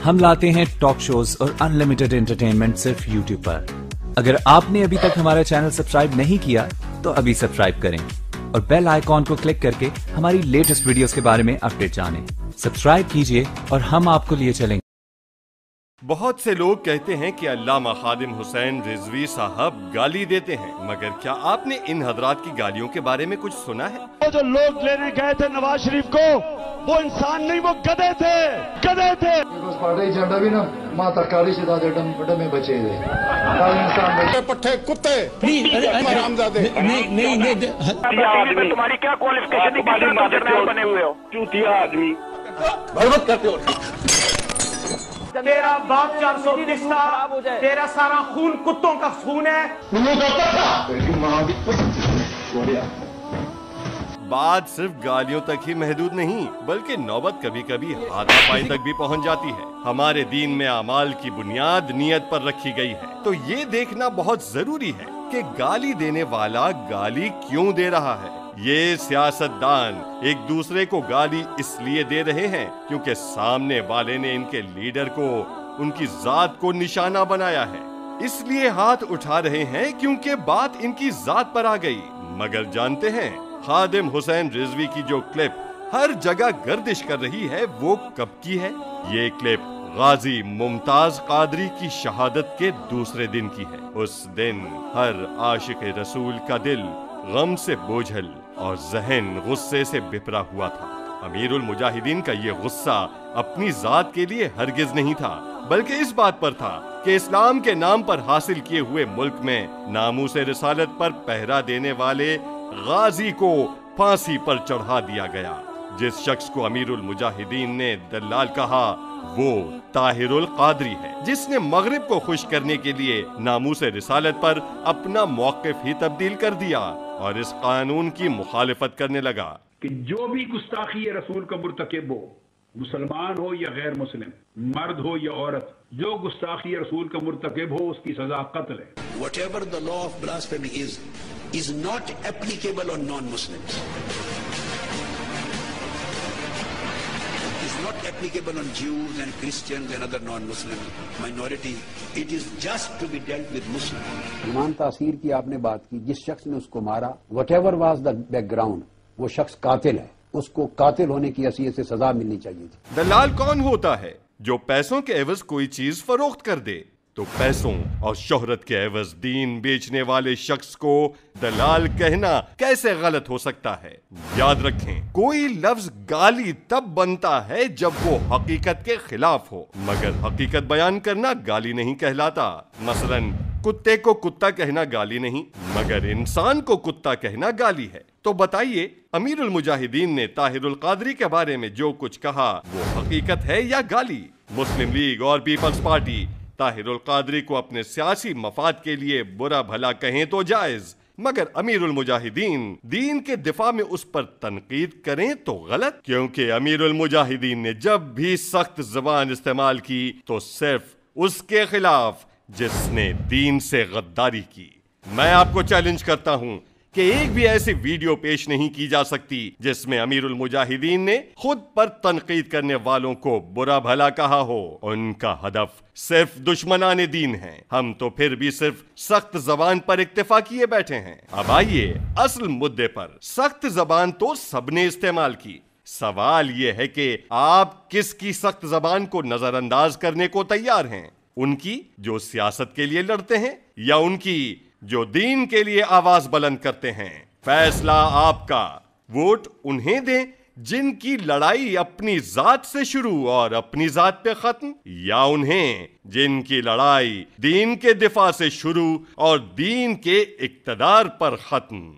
ہم لاتے ہیں ٹاک شوز اور انلمیٹڈ انٹرٹینمنٹ صرف یوٹیوب پر۔ اگر آپ نے ابھی تک ہمارا چینل سبسکرائب نہیں کیا تو ابھی سبسکرائب کریں اور بیل آئیکن کو کلک کر کے ہماری لیٹسٹ ویڈیوز کے بارے میں اپڈیٹ جانیں۔ سبسکرائب کیجئے اور ہم آپ کو لیے چلیں گے۔ بہت سے لوگ کہتے ہیں کہ علامہ خادم حسین رضوی صاحب گالی دیتے ہیں، مگر کیا آپ نے ان حضرات کی گالیوں کے بارے میں کچھ سنا ہے؟ وہ جو لوگ لینے گئے تھے نواز شریف کو، وہ انسان نہیں، وہ گدھے تھے، گدھے تھے۔ پارٹی جھنڈا بھی نا ماں ترکاری سے دادے ڈم میں بچے تھے، انسان پٹھے کتے حرامزادے۔ تمہاری کیا کوالیفکیشن تھی؟ جرنیل بنے ہوئے ہو، چوتیا آدمی، برباد کرتے ہو۔ تیرا باپ 430 خراب ہو جائے، تیرا سارا خون کتوں کا خون ہے۔ بات صرف گالیوں تک ہی محدود نہیں، بلکہ نوبت کبھی کبھی ہاتھا پائی تک بھی پہنچ جاتی ہے۔ ہمارے دین میں اعمال کی بنیاد نیت پر رکھی گئی ہے، تو یہ دیکھنا بہت ضروری ہے کہ گالی دینے والا گالی کیوں دے رہا ہے۔ یہ سیاستدان ایک دوسرے کو گالی اس لیے دے رہے ہیں کیونکہ سامنے والے نے ان کے لیڈر کو، ان کی ذات کو نشانہ بنایا ہے، اس لیے ہاتھ اٹھا رہے ہیں کیونکہ بات ان کی ذات پر آ گئی۔ مگر جانتے ہیں خادم حسین رضوی کی جو کلپ ہر جگہ گردش کر رہی ہے وہ کب کی ہے؟ یہ کلپ غازی ممتاز قادری کی شہادت کے دوسرے دن کی ہے۔ اس دن ہر عاشق رسول کا دل غم سے بوجھل اور ذہن غصے سے بپرا ہوا تھا۔ امیر المجاہدین کا یہ غصہ اپنی ذات کے لیے ہرگز نہیں تھا، بلکہ اس بات پر تھا کہ اسلام کے نام پر حاصل کیے ہوئے ملک میں ناموس رسالت پر پہرا دینے والے غازی کو پھانسی پر چڑھا دیا گیا۔ جس شخص کو امیر المجاہدین نے دلال کہا وہ طاہر القادری ہے، جس نے مغرب کو خوش کرنے کے لیے ناموس رسالت پر اپنا موقف ہی تبدیل کر دیا اور اس قانون کی مخالفت کرنے لگا کہ جو بھی گستاخی رسول کا مرتکب ہو، مسلمان ہو یا غیر مسلم، مرد ہو یا عورت، جو گستاخی رسول کا مرتکب ہو اس کی سزا قتل ہے۔ Whatever the law of blasphemy is not applicable on non-Muslims. It's not applicable on Jews and Christians and other non-Muslim minorities. It is just to be dealt with Muslims. ایمان تاثیر کی آپ نے بات کی، جس شخص نے اس کو مارا، whatever was the background، وہ شخص قاتل ہے، اس کو قاتل ہونے کی حیثیت سے سزا ملنی چاہیے تھی۔ دلال کون ہوتا ہے؟ جو پیسوں کے عوض کوئی چیز فروخت کر دے۔ تو پیسوں اور شہرت کے عوض دین بیچنے والے شخص کو دلال کہنا کیسے غلط ہو سکتا ہے؟ یاد رکھیں، کوئی لفظ گالی تب بنتا ہے جب وہ حقیقت کے خلاف ہو، مگر حقیقت بیان کرنا گالی نہیں کہلاتا۔ مثلا کتے کو کتا کہنا گالی نہیں، مگر انسان کو کتا کہنا گالی ہے۔ تو بتائیے امیر المجاہدین نے طاہر القادری کے بارے میں جو کچھ کہا وہ حقیقت ہے یا گالی؟ مسلم لیگ اور پیپلز پارٹی طاہر القادری کو اپنے سیاسی مفاد کے لیے برا بھلا کہیں تو جائز، مگر امیر المجاہدین دین کے دفاع میں اس پر تنقید کریں تو غلط، کیونکہ امیر المجاہدین نے جب بھی سخت زبان استعمال کی تو صرف اس کے خلاف جس نے دین سے غداری کی۔ میں آپ کو چیلنج کرتا ہوں کہ ایک بھی ایسی ویڈیو پیش نہیں کی جا سکتی جس میں امیر المجاہدین نے خود پر تنقید کرنے والوں کو برا بھلا کہا ہو۔ ان کا ہدف صرف دشمنان دین ہیں، ہم تو پھر بھی صرف سخت زبان پر اکتفا کیے بیٹھے ہیں۔ اب آئیے اصل مدعے پر۔ سخت زبان تو سب نے استعمال کی، سوال یہ ہے کہ آپ کس کی سخت زبان کو نظر انداز کرنے کو تیار ہیں؟ ان کی جو سیاست کے لیے لڑتے ہیں یا ان کی جو دین کے لیے آواز بلند کرتے ہیں؟ فیصلہ آپ کا۔ ووٹ انہیں دیں جن کی لڑائی اپنی ذات سے شروع اور اپنی ذات پہ ختم، یا انہیں جن کی لڑائی دین کے دفاع سے شروع اور دین کے اقتدار پر ختم۔